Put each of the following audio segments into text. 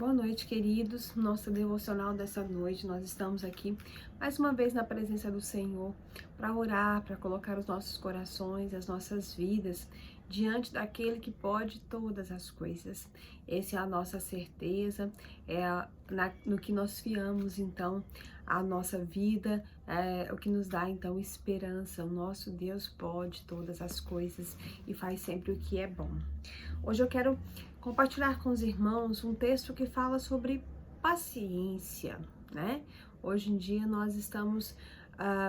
Boa noite, queridos. Nosso devocional dessa noite, nós estamos aqui mais uma vez na presença do Senhor para orar, para colocar os nossos corações, as nossas vidas diante daquele que pode todas as coisas. Essa é a nossa certeza, no que nós fiamos, então, a nossa vida, é o que nos dá, então, esperança. O nosso Deus pode todas as coisas e faz sempre o que é bom. Hoje eu quero compartilhar com os irmãos um texto que fala sobre paciência, né? Hoje em dia nós estamos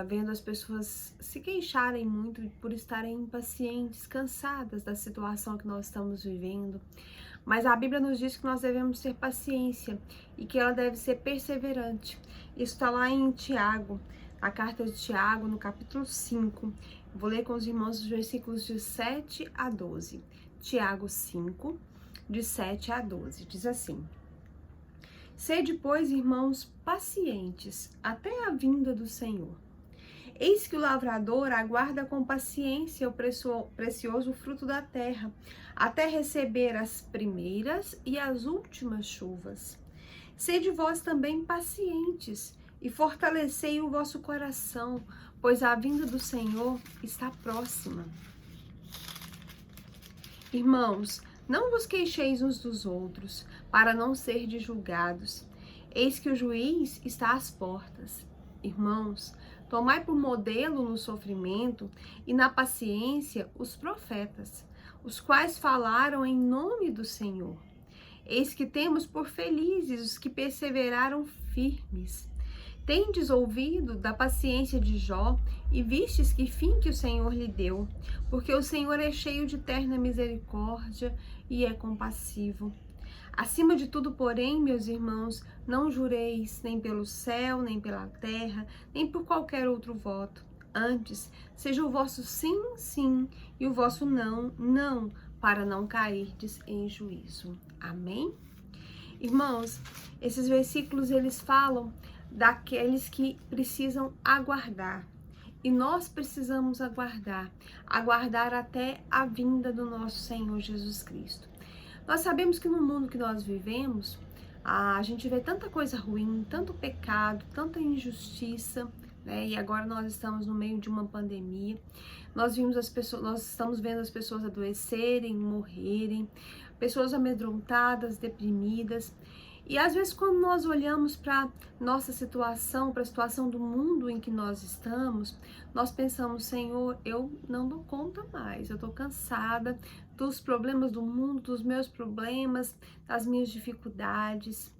vendo as pessoas se queixarem muito por estarem impacientes, cansadas da situação que nós estamos vivendo. Mas a Bíblia nos diz que nós devemos ter paciência e que ela deve ser perseverante. Isso está lá em Tiago, a carta de Tiago, no capítulo 5. Vou ler com os irmãos os versículos de 7 a 12. Tiago 5, de 7 a 12, diz assim: Sede, pois, irmãos, pacientes até a vinda do Senhor. Eis que o lavrador aguarda com paciência o precioso fruto da terra, até receber as primeiras e as últimas chuvas. Sede vós também pacientes e fortalecei o vosso coração, pois a vinda do Senhor está próxima. Irmãos, não vos queixeis uns dos outros, para não serdes julgados. Eis que o juiz está às portas. Irmãos, tomai por modelo no sofrimento e na paciência os profetas, os quais falaram em nome do Senhor. Eis que temos por felizes os que perseveraram firmes. Tendes ouvido da paciência de Jó e vistes que fim que o Senhor lhe deu, porque o Senhor é cheio de terna misericórdia e é compassivo. Acima de tudo, porém, meus irmãos, não jureis nem pelo céu, nem pela terra, nem por qualquer outro voto. Antes, seja o vosso sim, sim, e o vosso não, não, para não cairdes em juízo. Amém? Irmãos, esses versículos, eles falam daqueles que precisam aguardar. E nós precisamos aguardar até a vinda do nosso Senhor Jesus Cristo. Nós sabemos que no mundo que nós vivemos, a gente vê tanta coisa ruim, tanto pecado, tanta injustiça, né? E agora nós estamos no meio de uma pandemia. Nós estamos vendo as pessoas adoecerem, morrerem, pessoas amedrontadas, deprimidas. E às vezes quando nós olhamos para nossa situação, para a situação do mundo em que nós estamos, nós pensamos: Senhor, eu não dou conta mais, eu estou cansada dos problemas do mundo, dos meus problemas, das minhas dificuldades.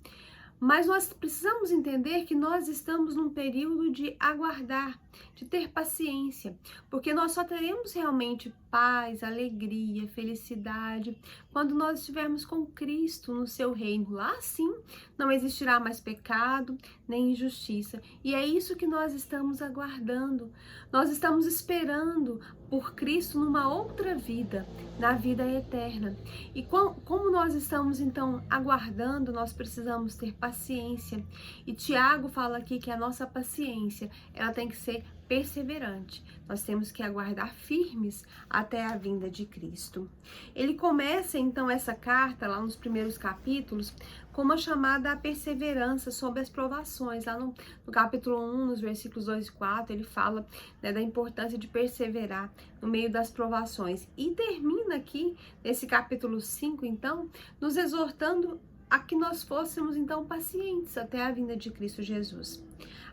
Mas nós precisamos entender que nós estamos num período de aguardar, de ter paciência, porque nós só teremos realmente paz, alegria, felicidade quando nós estivermos com Cristo no seu reino. Lá sim não existirá mais pecado nem injustiça. E é isso que nós estamos aguardando. Nós estamos esperando por Cristo numa outra vida, na vida eterna. E como nós estamos então aguardando, nós precisamos ter paciência. E Tiago fala aqui que a nossa paciência, ela tem que ser perseverante. Nós temos que aguardar firmes até a vinda de Cristo. Ele começa então essa carta lá nos primeiros capítulos com uma chamada à perseverança sobre as provações. Lá no capítulo 1, nos versículos 2 e 4, ele fala, né, da importância de perseverar no meio das provações. E termina aqui, nesse capítulo 5, então, nos exortando a que nós fôssemos, então, pacientes até a vinda de Cristo Jesus.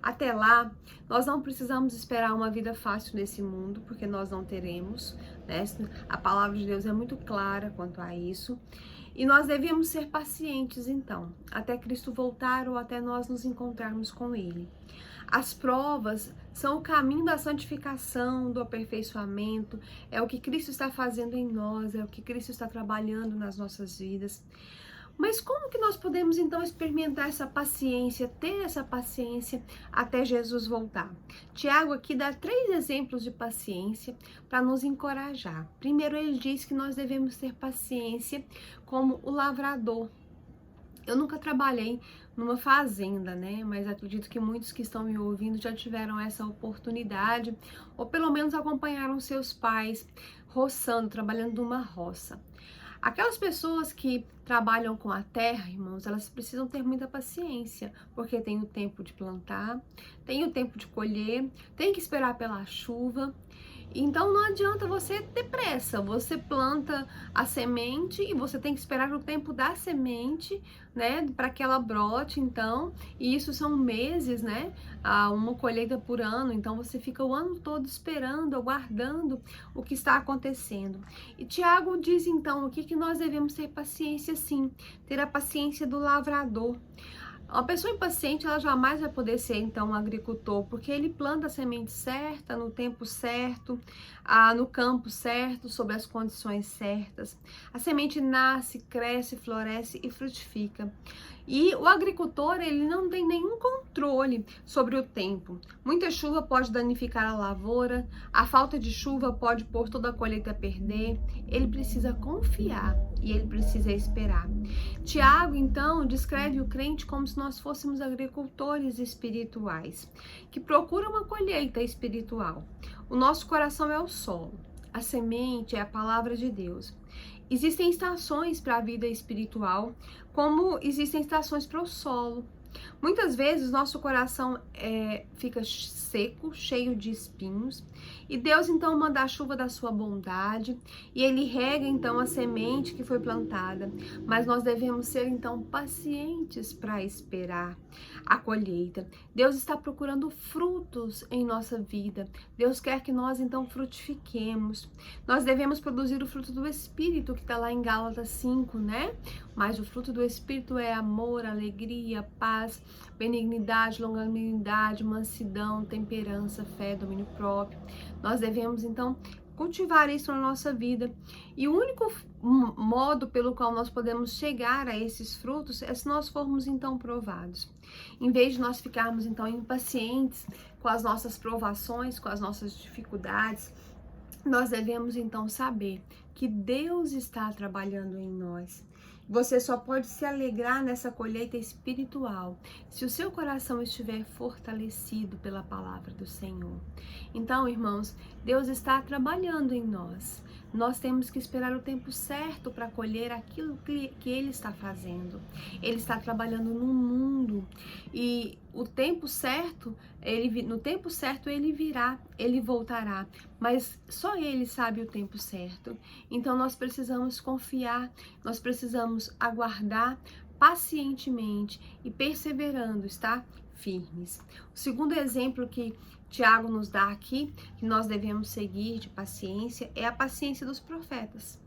Até lá, nós não precisamos esperar uma vida fácil nesse mundo, porque nós não teremos, né? A palavra de Deus é muito clara quanto a isso. E nós devemos ser pacientes, então, até Cristo voltar ou até nós nos encontrarmos com Ele. As provas são o caminho da santificação, do aperfeiçoamento, é o que Cristo está fazendo em nós, é o que Cristo está trabalhando nas nossas vidas. Mas como que nós podemos então experimentar essa paciência, ter essa paciência até Jesus voltar? Tiago aqui dá 3 exemplos de paciência para nos encorajar. Primeiro, ele diz que nós devemos ter paciência como o lavrador. Eu nunca trabalhei numa fazenda, né? Mas acredito que muitos que estão me ouvindo já tiveram essa oportunidade, ou pelo menos acompanharam seus pais roçando, trabalhando numa roça. Aquelas pessoas que trabalham com a terra, irmãos, elas precisam ter muita paciência, porque tem o tempo de plantar, tem o tempo de colher, tem que esperar pela chuva. Então não adianta você ter pressa, você planta a semente e você tem que esperar o tempo da semente, né, para que ela brote, então, e isso são meses, né, uma colheita por ano, então você fica o ano todo esperando, aguardando o que está acontecendo. E Tiago diz então aqui que nós devemos ter paciência sim, ter a paciência do lavrador. Uma pessoa impaciente, ela jamais vai poder ser, então, um agricultor, porque ele planta a semente certa, no tempo certo, no campo certo, sob as condições certas. A semente nasce, cresce, floresce e frutifica. E o agricultor, ele não tem nenhum controle sobre o tempo. Muita chuva pode danificar a lavoura, a falta de chuva pode pôr toda a colheita a perder. Ele precisa confiar e ele precisa esperar. Tiago, então, descreve o crente como se nós fôssemos agricultores espirituais, que procuram uma colheita espiritual. O nosso coração é o solo, a semente é a palavra de Deus. Existem estações para a vida espiritual, como existem estações para o solo. Muitas vezes nosso coração fica seco, cheio de espinhos, e Deus então manda a chuva da sua bondade, e Ele rega então a semente que foi plantada, mas nós devemos ser então pacientes para esperar a colheita. Deus está procurando frutos em nossa vida, Deus quer que nós então frutifiquemos. Nós devemos produzir o fruto do Espírito, que está lá em Gálatas 5, né? Mas o fruto do Espírito é amor, alegria, paz, benignidade, longanimidade, mansidão, temperança, fé, domínio próprio. Nós devemos, então, cultivar isso na nossa vida. E o único modo pelo qual nós podemos chegar a esses frutos é se nós formos, então, provados. Em vez de nós ficarmos, então, impacientes com as nossas provações, com as nossas dificuldades, nós devemos, então, saber que Deus está trabalhando em nós. Você só pode se alegrar nessa colheita espiritual se o seu coração estiver fortalecido pela palavra do Senhor. Então, irmãos, Deus está trabalhando em nós. Nós temos que esperar o tempo certo para colher aquilo que Ele está fazendo. Ele está trabalhando no mundo e o tempo certo, no tempo certo Ele virá, Ele voltará, mas só Ele sabe o tempo certo. Então nós precisamos confiar, nós precisamos aguardar pacientemente e perseverando, está? Firmes. O segundo exemplo que Tiago nos dá aqui, que nós devemos seguir de paciência, é a paciência dos profetas.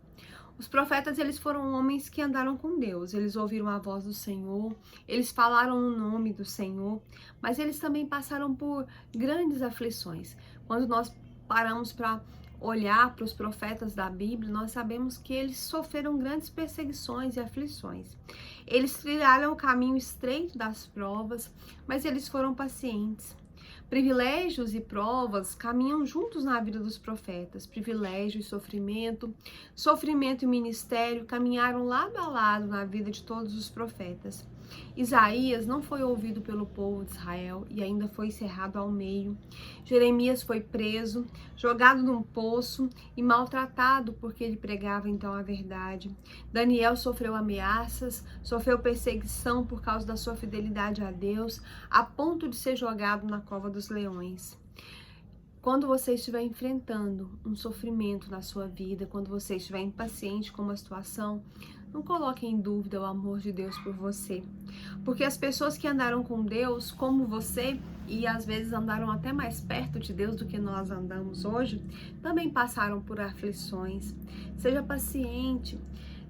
Os profetas, eles foram homens que andaram com Deus, eles ouviram a voz do Senhor, eles falaram o nome do Senhor, mas eles também passaram por grandes aflições. Quando nós paramos para olhar para os profetas da Bíblia, nós sabemos que eles sofreram grandes perseguições e aflições. Eles trilharam o caminho estreito das provas, mas eles foram pacientes. Privilégios e provas caminham juntos na vida dos profetas. Privilégio e sofrimento, sofrimento e ministério caminharam lado a lado na vida de todos os profetas. Isaías não foi ouvido pelo povo de Israel e ainda foi cerrado ao meio. Jeremias foi preso, jogado num poço e maltratado porque ele pregava então a verdade. Daniel sofreu ameaças, sofreu perseguição por causa da sua fidelidade a Deus, a ponto de ser jogado na cova dos leões. Quando você estiver enfrentando um sofrimento na sua vida, quando você estiver impaciente com uma situação, não coloque em dúvida o amor de Deus por você. Porque as pessoas que andaram com Deus, como você, e às vezes andaram até mais perto de Deus do que nós andamos hoje, também passaram por aflições. Seja paciente.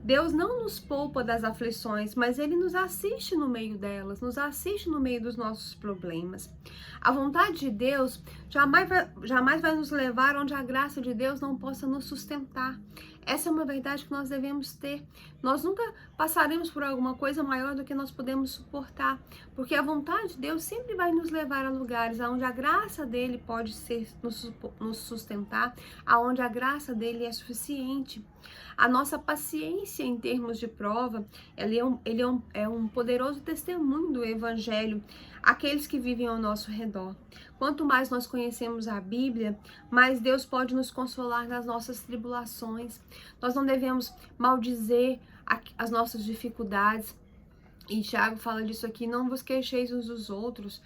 Deus não nos poupa das aflições, mas Ele nos assiste no meio delas, nos assiste no meio dos nossos problemas. A vontade de Deus jamais vai nos levar onde a graça de Deus não possa nos sustentar. Essa é uma verdade que nós devemos ter. Nós nunca passaremos por alguma coisa maior do que nós podemos suportar, porque a vontade de Deus sempre vai nos levar a lugares onde a graça dele pode nos sustentar, aonde a graça dele é suficiente. A nossa paciência em termos de prova, ele é um poderoso testemunho do Evangelho àqueles que vivem ao nosso redor. Quanto mais nós conhecemos a Bíblia, mais Deus pode nos consolar nas nossas tribulações. Nós não devemos maldizer as nossas dificuldades. E Tiago fala disso aqui: não vos queixeis uns dos outros,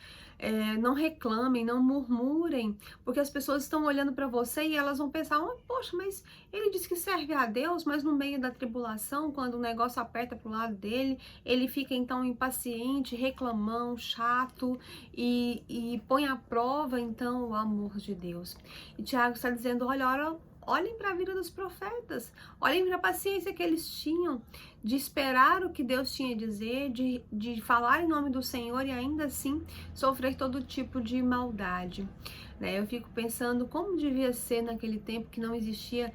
não reclamem, não murmurem, porque as pessoas estão olhando para você e elas vão pensar: oh, poxa, mas ele diz que serve a Deus, mas no meio da tribulação, quando o negócio aperta pro lado dele, ele fica então impaciente, reclamão, chato e põe à prova então o amor de Deus. E Tiago está dizendo: olhem para a vida dos profetas, olhem para a paciência que eles tinham de esperar o que Deus tinha a dizer, de falar em nome do Senhor e ainda assim sofrer todo tipo de maldade. Eu fico pensando como devia ser naquele tempo que não existia,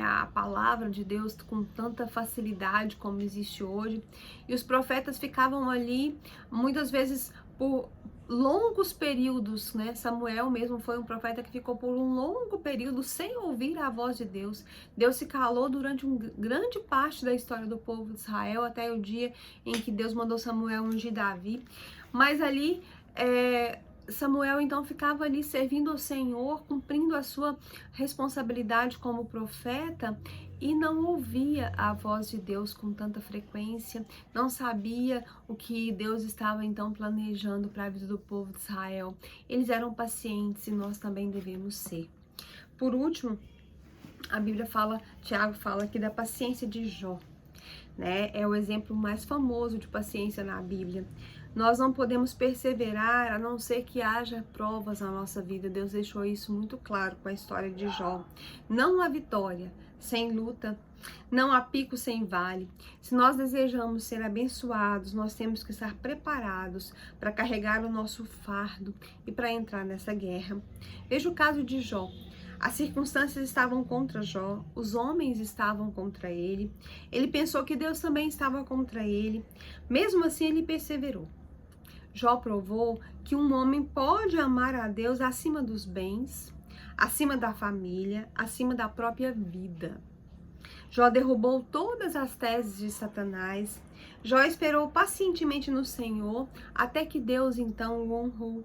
a palavra de Deus com tanta facilidade como existe hoje. E os profetas ficavam ali, muitas vezes por longos períodos, Samuel mesmo foi um profeta que ficou por um longo período sem ouvir a voz de Deus. Deus se calou durante uma grande parte da história do povo de Israel, até o dia em que Deus mandou Samuel ungir Davi. Mas ali, Samuel então ficava ali servindo ao Senhor, cumprindo a sua responsabilidade como profeta, e não ouvia a voz de Deus com tanta frequência, não sabia o que Deus estava então planejando para a vida do povo de Israel. Eles eram pacientes e nós também devemos ser. Por último, a Bíblia fala, Tiago fala aqui da paciência de Jó, É o exemplo mais famoso de paciência na Bíblia. Nós não podemos perseverar a não ser que haja provas na nossa vida. Deus deixou isso muito claro com a história de Jó. Não há vitória sem luta, não há pico sem vale. Se nós desejamos ser abençoados, nós temos que estar preparados para carregar o nosso fardo e para entrar nessa guerra. Veja o caso de Jó. As circunstâncias estavam contra Jó, os homens estavam contra ele. Ele pensou que Deus também estava contra ele. Mesmo assim, ele perseverou. Jó provou que um homem pode amar a Deus acima dos bens, acima da família, acima da própria vida. Jó derrubou todas as teses de Satanás. Jó esperou pacientemente no Senhor até que Deus então o honrou.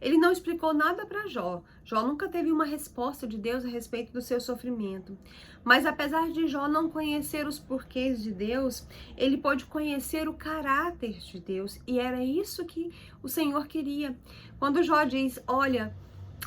Ele não explicou nada para Jó. Jó nunca teve uma resposta de Deus a respeito do seu sofrimento. Mas apesar de Jó não conhecer os porquês de Deus, ele pôde conhecer o caráter de Deus. E era isso que o Senhor queria. Quando Jó diz: olha,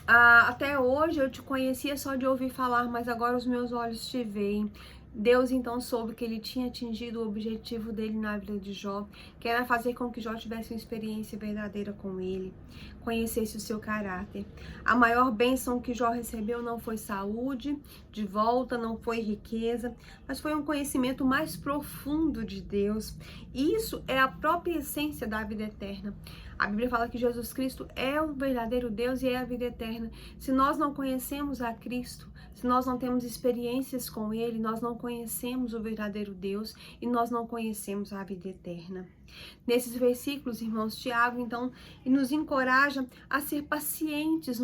até hoje eu te conhecia só de ouvir falar, mas agora os meus olhos te veem. Deus então soube que ele tinha atingido o objetivo dele na vida de Jó, que era fazer com que Jó tivesse uma experiência verdadeira com ele, conhecesse o seu caráter. A maior bênção que Jó recebeu não foi saúde de volta, não foi riqueza, mas foi um conhecimento mais profundo de Deus. E isso é a própria essência da vida eterna. A Bíblia fala que Jesus Cristo é o verdadeiro Deus e é a vida eterna. Se nós não conhecemos a Cristo, se nós não temos experiências com Ele, nós não conhecemos o verdadeiro Deus e nós não conhecemos a vida eterna. Nesses versículos, irmãos, Tiago, então, nos encoraja a ser pacientes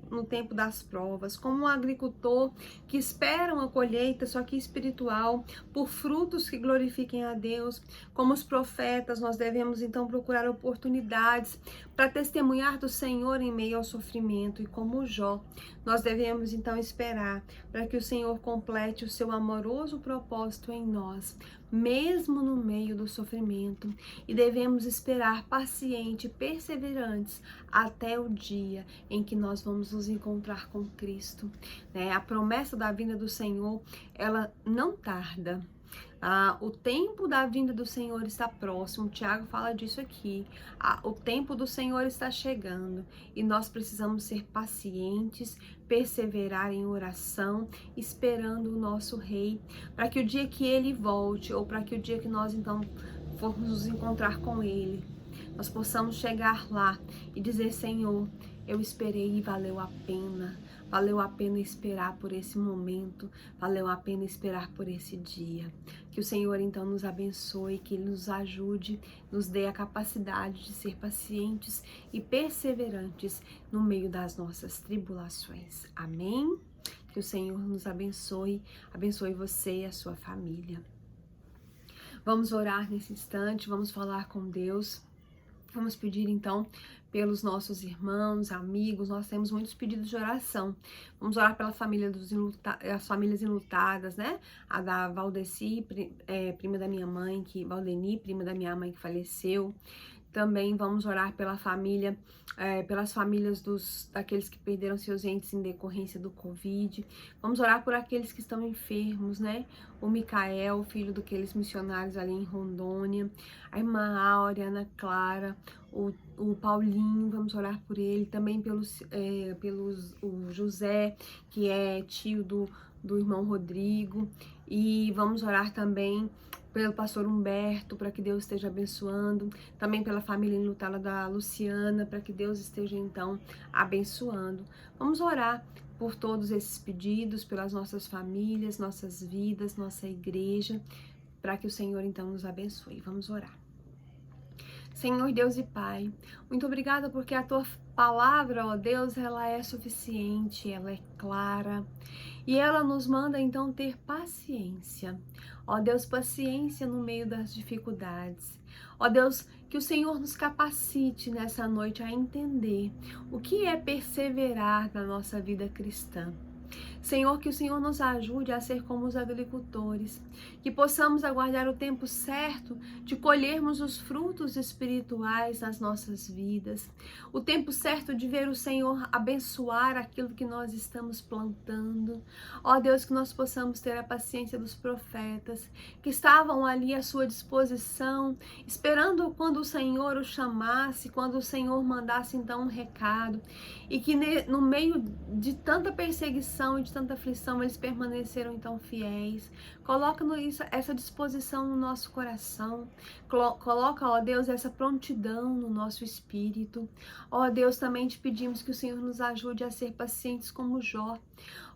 no tempo das provas, como um agricultor que espera uma colheita, só que espiritual, por frutos que glorifiquem a Deus. Como os profetas, nós devemos, então, procurar oportunidades para testemunhar do Senhor em meio ao sofrimento. E como Jó, nós devemos, então, esperar para que o Senhor complete o seu amoroso propósito em nós, mesmo no meio do sofrimento, e devemos esperar paciente e perseverantes até o dia em que nós vamos nos encontrar com Cristo. A promessa da vinda do Senhor, ela não tarda. O tempo da vinda do Senhor está próximo. Tiago fala disso aqui. O tempo do Senhor está chegando e nós precisamos ser pacientes, perseverar em oração, esperando o nosso Rei, para que o dia que Ele volte, ou para que o dia que nós então formos nos encontrar com Ele, nós possamos chegar lá e dizer: Senhor, eu esperei e valeu a pena. Valeu a pena esperar por esse momento, valeu a pena esperar por esse dia. Que o Senhor então nos abençoe, que Ele nos ajude, nos dê a capacidade de ser pacientes e perseverantes no meio das nossas tribulações. Amém? Que o Senhor nos abençoe você e a sua família. Vamos orar nesse instante, vamos falar com Deus. Vamos pedir então pelos nossos irmãos, amigos, nós temos muitos pedidos de oração. Vamos orar pela família as famílias enlutadas, né? A da Valdeci, prima da minha mãe, Valdeni, prima da minha mãe que faleceu. Também vamos orar pela família, pelas famílias daqueles que perderam seus entes em decorrência do Covid. Vamos orar por aqueles que estão enfermos, né? O Micael, filho daqueles missionários ali em Rondônia, a irmã Áurea, Ana Clara, o Paulinho, vamos orar por ele. Também o José, que é tio do irmão Rodrigo. E vamos orar também pelo pastor Humberto, para que Deus esteja abençoando, também pela família enlutada da Luciana, para que Deus esteja então abençoando. Vamos orar por todos esses pedidos, pelas nossas famílias, nossas vidas, nossa igreja, para que o Senhor então nos abençoe. Vamos orar. Senhor Deus e Pai, muito obrigada porque a Tua palavra, ó Deus, ela é suficiente, ela é clara e ela nos manda então ter paciência. Ó Deus, paciência no meio das dificuldades. Ó Deus, que o Senhor nos capacite nessa noite a entender o que é perseverar na nossa vida cristã. Senhor, que o Senhor nos ajude a ser como os agricultores, que possamos aguardar o tempo certo de colhermos os frutos espirituais nas nossas vidas, o tempo certo de ver o Senhor abençoar aquilo que nós estamos plantando. Ó Deus, que nós possamos ter a paciência dos profetas, que estavam ali à sua disposição, esperando quando o Senhor os chamasse, quando o Senhor mandasse então um recado, e que no meio de tanta perseguição e de tanta aflição, eles permaneceram então fiéis. Coloca essa disposição no nosso coração. Coloca, ó Deus, essa prontidão no nosso espírito. Ó Deus, também te pedimos que o Senhor nos ajude a ser pacientes como Jó.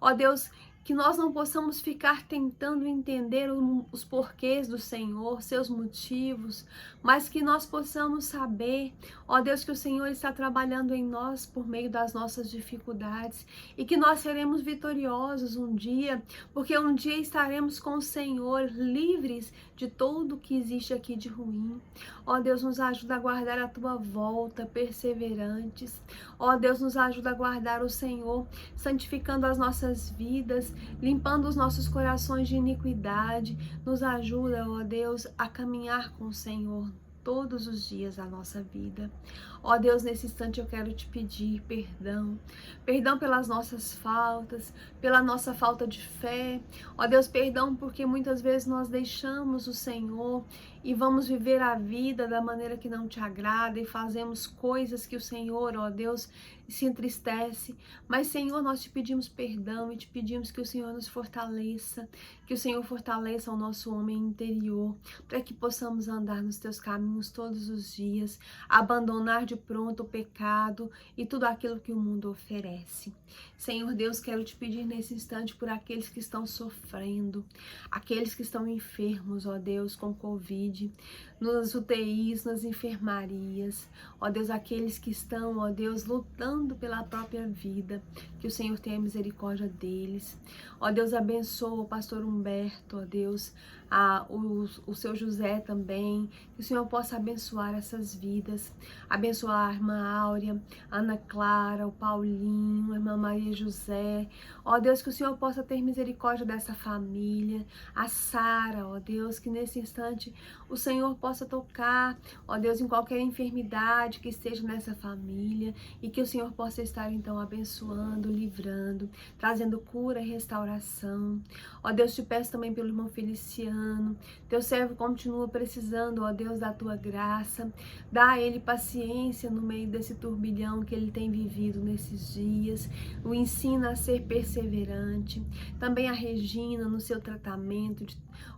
Ó Deus, que nós não possamos ficar tentando entender os porquês do Senhor, seus motivos, mas que nós possamos saber, ó Deus, que o Senhor está trabalhando em nós por meio das nossas dificuldades e que nós seremos vitoriosos um dia, porque um dia estaremos com o Senhor livres de tudo que existe aqui de ruim. Ó Deus, nos ajuda a guardar a Tua volta, perseverantes. Ó Deus, nos ajuda a guardar o Senhor, santificando as nossas vidas, limpando os nossos corações de iniquidade. Nos ajuda, ó Deus, a caminhar com o Senhor todos os dias da nossa vida. Ó Deus, nesse instante eu quero te pedir perdão. Perdão pelas nossas faltas, pela nossa falta de fé. Ó Deus, perdão porque muitas vezes nós deixamos o Senhor e vamos viver a vida da maneira que não te agrada e fazemos coisas que o Senhor, ó Deus, se entristece. Mas, Senhor, nós te pedimos perdão e te pedimos que o Senhor nos fortaleça, que o Senhor fortaleça o nosso homem interior, para que possamos andar nos teus caminhos todos os dias, abandonar de pronto o pecado e tudo aquilo que o mundo oferece. Senhor Deus, quero te pedir nesse instante por aqueles que estão sofrendo, aqueles que estão enfermos, ó Deus, com Covid, nos UTIs, nas enfermarias, ó Deus, aqueles que estão, ó Deus, lutando pela própria vida, que o Senhor tenha misericórdia deles. Ó Deus, abençoa o pastor Humberto, ó Deus, o seu José também, que o Senhor possa abençoar essas vidas, abençoar a irmã Áurea, a Ana Clara, o Paulinho, a irmã Maria José. Ó Deus, que o Senhor possa ter misericórdia dessa família, a Sara, ó Deus, que nesse instante o Senhor possa tocar, ó Deus, em qualquer enfermidade que esteja nessa família e que o Senhor possa estar então abençoando, livrando, trazendo cura e restauração. Ó Deus, te peço também pelo irmão Feliciano, teu servo continua precisando, ó Deus, da tua graça, dá a ele paciência no meio desse turbilhão que ele tem vivido nesses dias, o ensina a ser perseverante, também a Regina no seu tratamento,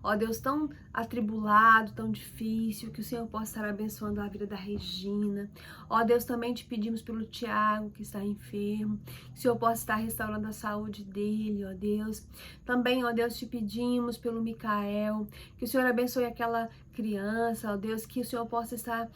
ó Deus, tão atribulado, tão difícil, que o Senhor possa estar abençoando a vida da Regina. Ó Deus, também te pedimos pelo Tiago, que está enfermo, que o Senhor possa estar restaurando a saúde dele, ó Deus. Também, ó Deus, te pedimos pelo Micael, que o Senhor abençoe aquela criança, ó Deus, que o Senhor possa estar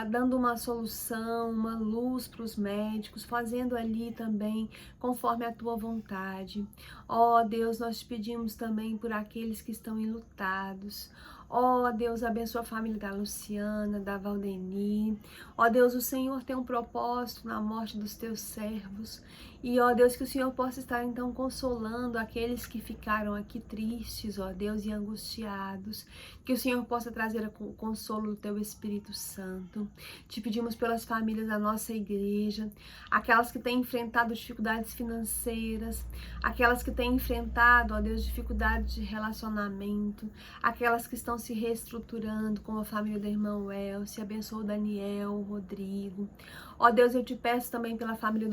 dando uma solução, uma luz para os médicos, fazendo ali também conforme a tua vontade. Ó Deus, nós te pedimos também por aqueles que estão enlutados. Ó Deus, abençoa a família da Luciana, da Valdeni. Ó Deus, o Senhor tem um propósito na morte dos teus servos. E ó Deus, que o Senhor possa estar então consolando aqueles que ficaram aqui tristes, ó Deus, e angustiados. Que o Senhor possa trazer o consolo do teu Espírito Santo. Te pedimos pelas famílias da nossa igreja, aquelas que têm enfrentado dificuldades financeiras, aquelas que têm enfrentado, ó Deus, dificuldades de relacionamento, aquelas que estão se reestruturando, como a família do irmão Elcio. Abençoa o Daniel, o Rodrigo. Ó Deus, eu te peço também pela família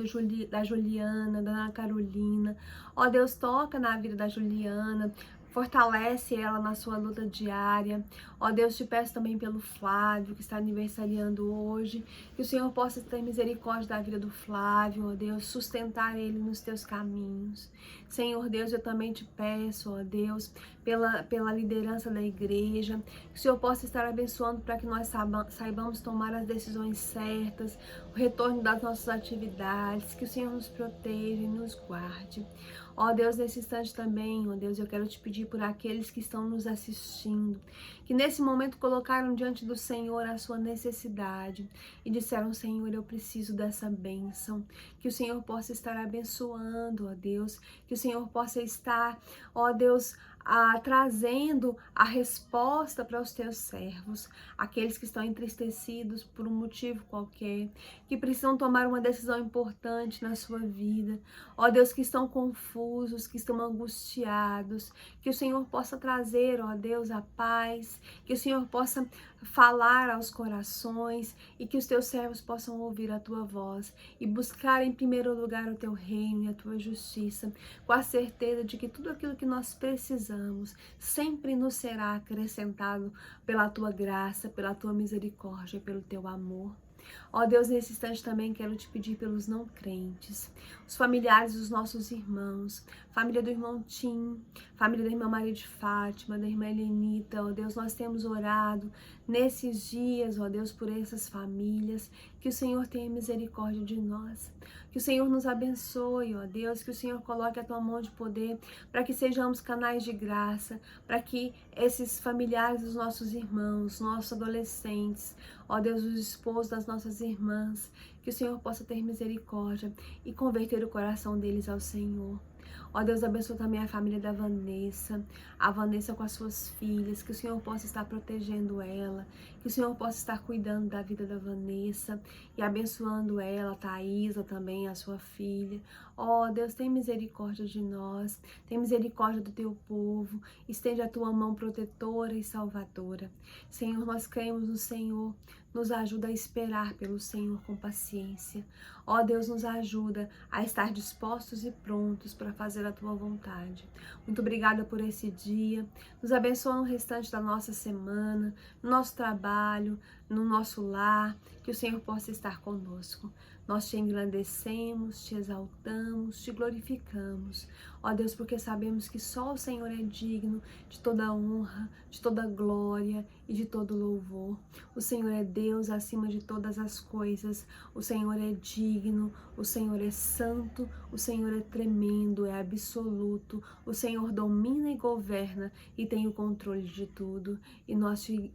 da Juliana, da Ana Carolina. Ó Deus, toca na vida da Juliana, fortalece ela na sua luta diária. Ó Deus, te peço também pelo Flávio, que está aniversariando hoje, que o Senhor possa ter misericórdia da vida do Flávio, ó Deus, sustentar ele nos teus caminhos. Senhor Deus, eu também te peço, ó Deus, pela liderança da igreja, que o Senhor possa estar abençoando para que nós saibamos tomar as decisões certas, o retorno das nossas atividades, que o Senhor nos proteja e nos guarde. Ó Deus, nesse instante também, ó Deus, eu quero te pedir por aqueles que estão nos assistindo, que nesse momento colocaram diante do Senhor a sua necessidade e disseram: Senhor, eu preciso dessa bênção. Que o Senhor possa estar abençoando, ó Deus, que o Senhor possa estar, ó Deus, trazendo a resposta para os teus servos, aqueles que estão entristecidos por um motivo qualquer, que precisam tomar uma decisão importante na sua vida, ó Deus, que estão confusos, que estão angustiados, que o Senhor possa trazer, ó Deus, a paz, que o Senhor possa falar aos corações e que os teus servos possam ouvir a tua voz e buscar em primeiro lugar o teu reino e a tua justiça, com a certeza de que tudo aquilo que nós precisamos sempre nos será acrescentado pela tua graça, pela tua misericórdia, pelo teu amor. Ó Deus, nesse instante também quero te pedir pelos não crentes, os familiares dos nossos irmãos, família do irmão Tim, família da irmã Maria de Fátima, da irmã Helenita. Ó Deus, nós temos orado nesses dias, ó Deus, por essas famílias, que o Senhor tenha misericórdia de nós, que o Senhor nos abençoe, ó Deus, que o Senhor coloque a tua mão de poder para que sejamos canais de graça, para que esses familiares dos nossos irmãos, nossos adolescentes, ó Deus, os esposos das nossas irmãs, que o Senhor possa ter misericórdia e converter o coração deles ao Senhor. Ó Deus, abençoa também a família da Vanessa, a Vanessa com as suas filhas, que o Senhor possa estar protegendo ela, que o Senhor possa estar cuidando da vida da Vanessa e abençoando ela, a Thaisa também, a sua filha. Ó Deus, tem misericórdia de nós, tem misericórdia do teu povo, estende a tua mão protetora e salvadora. Senhor, nós cremos no Senhor, nos ajuda a esperar pelo Senhor com paciência. Ó Deus, nos ajuda a estar dispostos e prontos para fazer a tua vontade. Muito obrigada por esse dia. Nos abençoa no restante da nossa semana, no nosso trabalho, no nosso lar, que o Senhor possa estar conosco. Nós te engrandecemos, te exaltamos, te glorificamos. Ó Deus, porque sabemos que só o Senhor é digno de toda honra, de toda glória e de todo louvor. O Senhor é Deus acima de todas as coisas. O Senhor é digno, o Senhor é santo, o Senhor é tremendo, é absoluto. O Senhor domina e governa e tem o controle de tudo. E nós te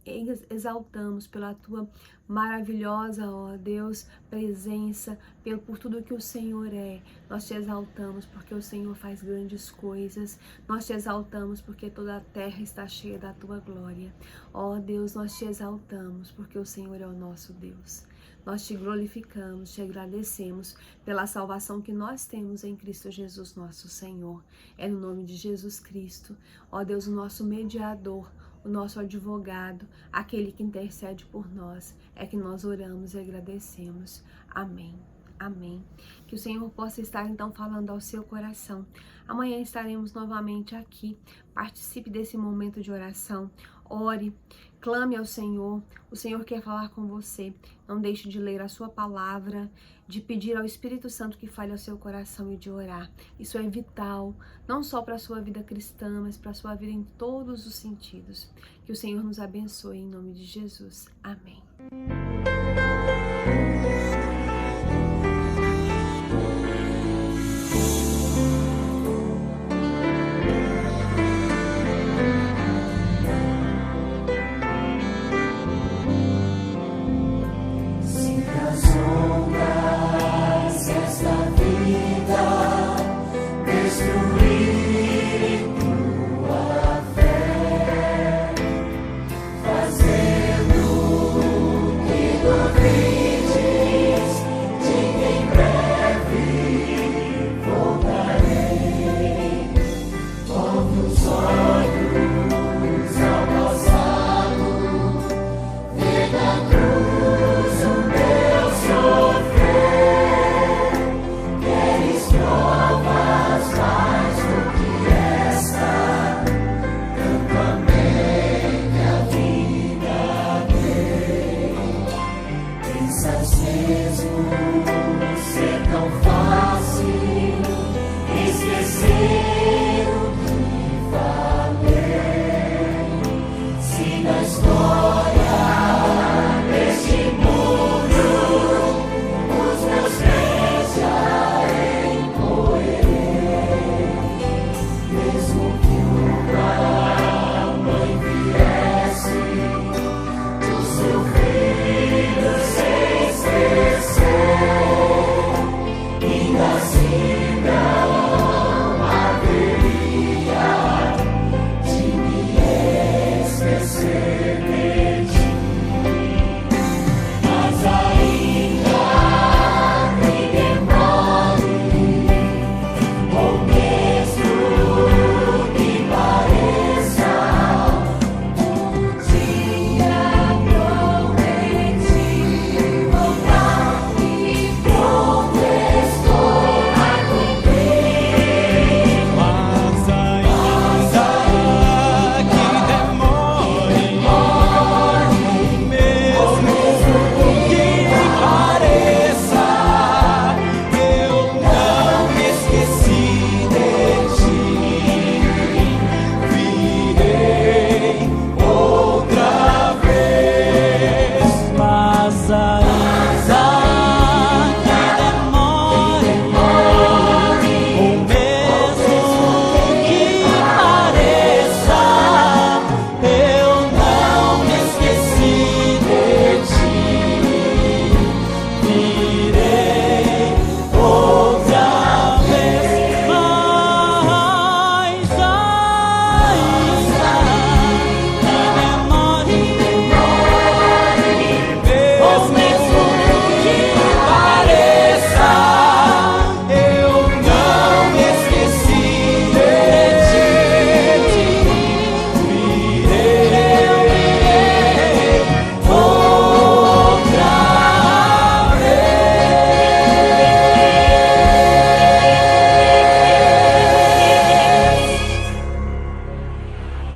exaltamos pela tua maravilhosa, ó Deus, presença, por tudo que o Senhor é. Nós te exaltamos porque o Senhor faz grandes coisas. Nós te exaltamos porque toda a terra está cheia da tua glória. Ó Deus, nós te exaltamos porque o Senhor é o nosso Deus. Nós te glorificamos, te agradecemos pela salvação que nós temos em Cristo Jesus, nosso Senhor. É no nome de Jesus Cristo, ó Deus, o nosso mediador, o nosso advogado, aquele que intercede por nós, é que nós oramos e agradecemos. Amém. Amém. Que o Senhor possa estar então falando ao seu coração. Amanhã estaremos novamente aqui. Participe desse momento de oração. Ore, clame ao Senhor. O Senhor quer falar com você. Não deixe de ler a sua palavra, de pedir ao Espírito Santo que fale ao seu coração e de orar. Isso é vital, não só para a sua vida cristã, mas para a sua vida em todos os sentidos. Que o Senhor nos abençoe em nome de Jesus. Amém. ondas esta vida destruir tua fé, fazendo que duvides de que em breve voltarei. Volto os olhos ao passado, ver na cruz o meu sofrer. Queres provas mais do que esta, tanto amei que a vida dei. Pensas mesmo